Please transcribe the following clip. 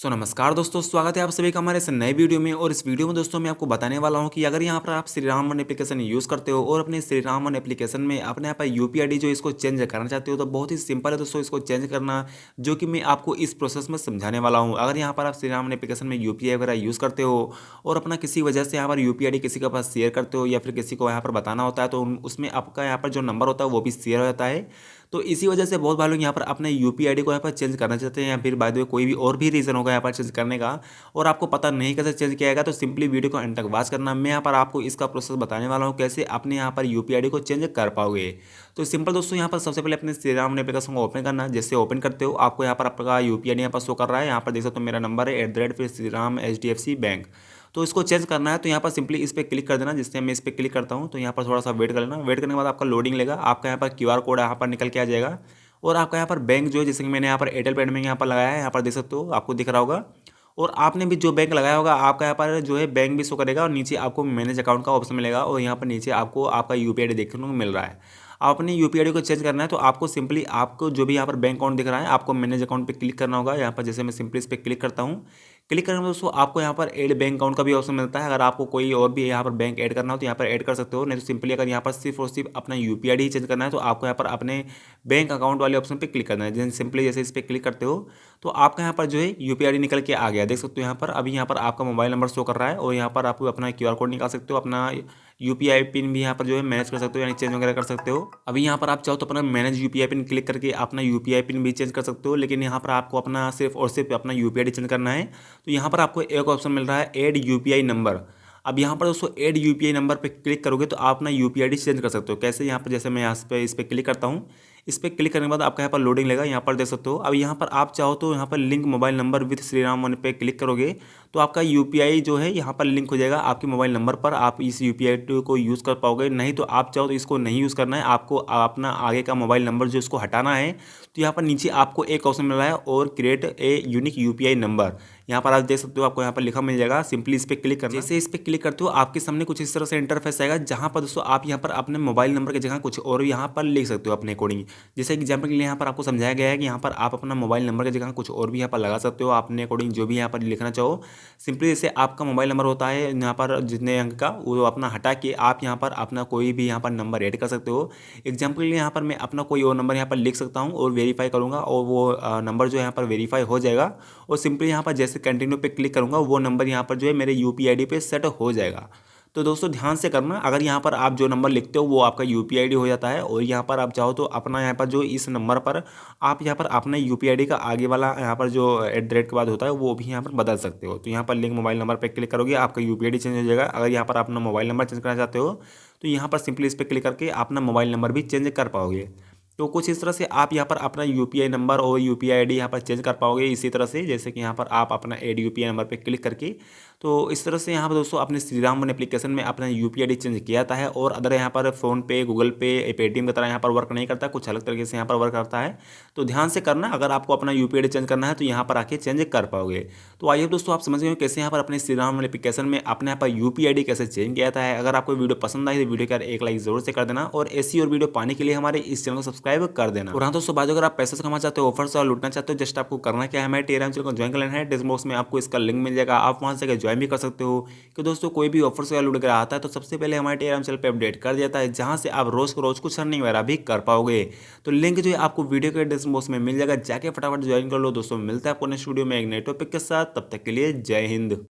नमस्कार दोस्तों, स्वागत है आप सभी का हमारे इस नए वीडियो में। और इस वीडियो में दोस्तों मैं आपको बताने वाला हूं कि अगर यहां पर आप Shri Ram one application use करते हो और अपने श्री राम वन एप्लीकेशन में अपने यहाँ पर यूपीआई आईडी जो इसको चेंज करना चाहते हो तो बहुत ही सिंपल है दोस्तों इसको चेंज करना, जो कि मैं आपको इस प्रोसेस में समझाने वाला हूँ। अगर यहाँ पर आप श्री राम वन एप्लीकेशन में यूपीआई वगैरह यूज़ करते हो और अपना किसी वजह से यहाँ पर यूपीआई आईडी किसी के पास शेयर करते हो या फिर किसी को यहाँ पर बताना होता है तो उसमें आपका यहाँ पर जो नंबर होता है वो भी शेयर हो जाता है। तो इसी वजह से बहुत बार लोग यहाँ पर अपने यूपीआई आईडी को यहाँ पर चेंज करना चाहते हैं या फिर बाय द वे कोई भी और भी रीज़न होगा यहाँ पर चेंज करने का और आपको पता नहीं कैसे चेंज किया जाएगा। तो सिंपली वीडियो को एंड तक वॉच करना। मैं यहाँ पर आपको इसका प्रोसेस बताने वाला हूँ कैसे अपने यहाँ पर यूपीआई आईडी को चेंज कर पाओगे। तो सिंपल दोस्तों यहाँ पर सबसे पहले अपने श्री राम एप्लीकेशन को ओपन करना। जैसे ओपन करते हो आपको यहाँ पर आपका यूपीआई आईडी यहाँ पर शो कर रहा है। यहाँ पर देख सकते हो मेरा नंबर है @ फिर श्री राम HDFC बैंक। तो इसको चेंज करना है तो यहाँ पर सिंपली इस पर क्लिक कर देना। जिससे मैं इस पर क्लिक करता हूँ तो यहाँ पर थोड़ा सा वेट कर लेना। वेट करने के बाद आपका लोडिंग लेगा, आपका यहाँ पर QR कोड यहाँ पर निकल के आ जाएगा और आपका यहाँ पर बैंक जो है जैसे कि मैंने यहाँ पर एयरटेल पेमेंट में यहाँ पर लगाया है, यहाँ पर देख सकते हो आपको दिख रहा होगा। और आपने भी जो बैंक लगाया होगा आपका यहाँ पर जो है बैंक भी शो करेगा और नीचे आपको मैनेज अकाउंट का ऑप्शन मिलेगा और यहाँ पर नीचे आपको आपका यूपीआई आईडी देखने को मिल रहा है। आप अपनी यूपीआई आईडी को चेंज करना है तो आपको सिंपली आपको जो भी यहाँ पर बैंक अकाउंट दिख रहा है आपको मैनेज अकाउंट पे क्लिक करना होगा। यहाँ पर जैसे मैं सिंपली इस पर क्लिक करता हूँ, क्लिक करने में दोस्तों आपको यहाँ पर ऐड बैंक अकाउंट का भी ऑप्शन मिलता है। अगर आपको कोई और भी यहाँ पर बैंक ऐड करना हो तो यहाँ पर ऐड कर सकते हो, नहीं तो सिंपली अगर यहाँ पर सिर्फ और सिर्फ अपना यूपीआई आईडी ही चेंज करना है तो आपको यहाँ पर अपने बैंक अकाउंट वाले ऑप्शन पर क्लिक करना है। जैसे सिंपली जैसे इस पर क्लिक करते हो तो आपका यहाँ पर जो है यूपीआई आईडी निकल के आ गया। देख सकते हो यहाँ पर अभी यहाँ पर आपका मोबाइल नंबर शो कर रहा है और यहाँ पर आप अपना QR कोड निकाल सकते हो, अपना यूपीआई पिन भी यहाँ पर जो है मैनेज कर सकते हो यानी चेंज वगैरह कर सकते हो। अभी यहाँ पर आप चाहो तो अपना मैनेज यूपीआई पिन क्लिक करके अपना यूपीआई पिन भी चेंज कर सकते हो, लेकिन यहाँ पर आपको अपना सिर्फ और सिर्फ अपना यूपीआई आईडी चेंज करना है। तो यहाँ पर आपको एक ऑप्शन मिल रहा है ऐड यूपीआई नंबर। अब यहाँ पर दोस्तों ऐड यूपीआई नंबर पे क्लिक करोगे तो आप अपना यूपीआई आईडी चेंज कर सकते हो। कैसे, यहाँ पर जैसे मैं यहाँ पे इस पर क्लिक करता हूँ, इस पर क्लिक करने के बाद आपका यहाँ पर लोडिंग लेगा, यहाँ पर देख सकते हो। अब यहाँ पर आप चाहो तो यहाँ पर link mobile number with Shri Ram one पे क्लिक करोगे तो आपका यूपीआई जो है यहाँ पर लिंक हो जाएगा आपके मोबाइल नंबर पर। आप इस यूपीआई को यूज़ कर पाओगे। नहीं तो आप चाहो तो इसको नहीं यूज़ करना है, आपको अपना आगे का मोबाइल नंबर जो इसको हटाना है तो यहाँ पर नीचे आपको एक ऑप्शन मिल रहा है और create a unique UPI number. यहाँ पर आप देख सकते हो आपको यहाँ पर लिखा मिल जाएगा, सिंपली इस पर क्लिक करना। जैसे इस पर क्लिक करते हो आपके सामने कुछ इस तरह से इंटरफेस आएगा जहाँ पर दोस्तों आप यहाँ पर अपने मोबाइल नंबर की जगह कुछ और यहाँ पर लिख सकते हो अपने अकॉर्डिंग। जैसे एग्जाम्पल के लिए यहाँ पर आपको समझाया गया है कि यहाँ पर आप अपना मोबाइल नंबर की जगह कुछ और भी यहाँ पर लगा सकते हो अपने अकॉर्डिंग जो भी यहाँ पर लिखना चाहो। सिंपली जैसे आपका मोबाइल नंबर होता है यहाँ पर जितने अंक का वो अपना हटा के आप यहाँ पर अपना कोई भी यहाँ पर नंबर ऐड कर सकते हो। एग्जाम्पल के लिए यहाँ पर मैं अपना कोई और नंबर यहाँ पर लिख सकता हूँ और वेरीफाई करूँगा और वो नंबर जो यहाँ पर वेरीफाई हो जाएगा और सिंपली यहाँ पर जैसे कंटिन्यू पे क्लिक करूँगा वो नंबर यहाँ पर जो है मेरे यूपीआई आईडी पे सेट हो जाएगा। तो दोस्तों ध्यान से करना, अगर यहाँ पर आप जो नंबर लिखते हो वो आपका यूपीआई आईडी हो जाता है और यहाँ पर आप चाहो तो अपना यहाँ पर जो इस नंबर पर आप यहाँ पर अपने यूपीआई आईडी का आगे वाला यहाँ पर जो @ के बाद होता है वो भी यहाँ पर बदल सकते हो। तो यहाँ पर लिंक मोबाइल नंबर पर क्लिक करोगे आपका यूपीआई आईडी चेंज हो जाएगा। अगर यहाँ पर अपना मोबाइल नंबर चेंज करना चाहते हो तो यहाँ पर सिंपली इस पर क्लिक करके अपना मोबाइल नंबर भी चेंज कर पाओगे। तो कुछ इस तरह से आप यहाँ पर अपना यूपीआई नंबर और यूपीआई आईडी यहाँ पर चेंज कर पाओगे। इसी तरह से जैसे कि यहाँ पर आप अपना ऐड यूपीआई नंबर पे क्लिक करके तो इस तरह से यहाँ पर दोस्तों अपने श्री राम वन एप्लीकेशन में अपना यूपीआई आईडी चेंज किया जाता है। और अदर यहाँ पर फ़ोन पे, गूगल पे, पेटीएम की तरह यहाँ पर वर्क नहीं करता, कुछ अलग तरीके से यहाँ पर वर्क करता है। तो ध्यान से करना, अगर आपको अपना यूपीआई आईडी चेंज करना है तो यहाँ पर आके चेंज कर पाओगे। तो आइए दोस्तों आप समझ गए कैसे यहाँ पर अपने श्री राम वन एप्लीकेशन में अपने यहाँ पर यूपीआई आईडी कैसे चेंज किया जाता है। अगर आपको वीडियो पसंद आई तो वीडियो का एक लाइक जरूर से कर देना और ऐसी और वीडियो पाने के लिए हमारे इस चैनल को सब्सक्राइब कर देना। और हाँ दोस्तों, बाद अगर आप पैसे से कमाना चाहते हो, ऑफर से और लूटना चाहते हो, जस्ट आपको करना क्या है, हमारे टेलीग्राम चैनल को ज्वाइन कर लेना है। डिस्क्रिप्शन बॉक्स में आपको इसका लिंक मिल जाएगा, आप वहां से ज्वाइन भी कर सकते हो। कि दोस्तों कोई भी ऑफर से लूट कर आता है तो सबसे पहले हमारे टेलीग्राम चैनल पे अपडेट कर दिया है, जहां से आप रोज को रोज कुछ अर्निंग वगैरह भी कर पाओगे। तो लिंक जो है आपको वीडियो के डिस्क्रिप्शन बॉक्स में मिल जाएगा, जाके फटाफट ज्वाइन कर लो। दोस्तों मिलता है आपको नेक्स्ट वीडियो में एक नए टॉपिक के साथ, तब तक के लिए जय हिंद।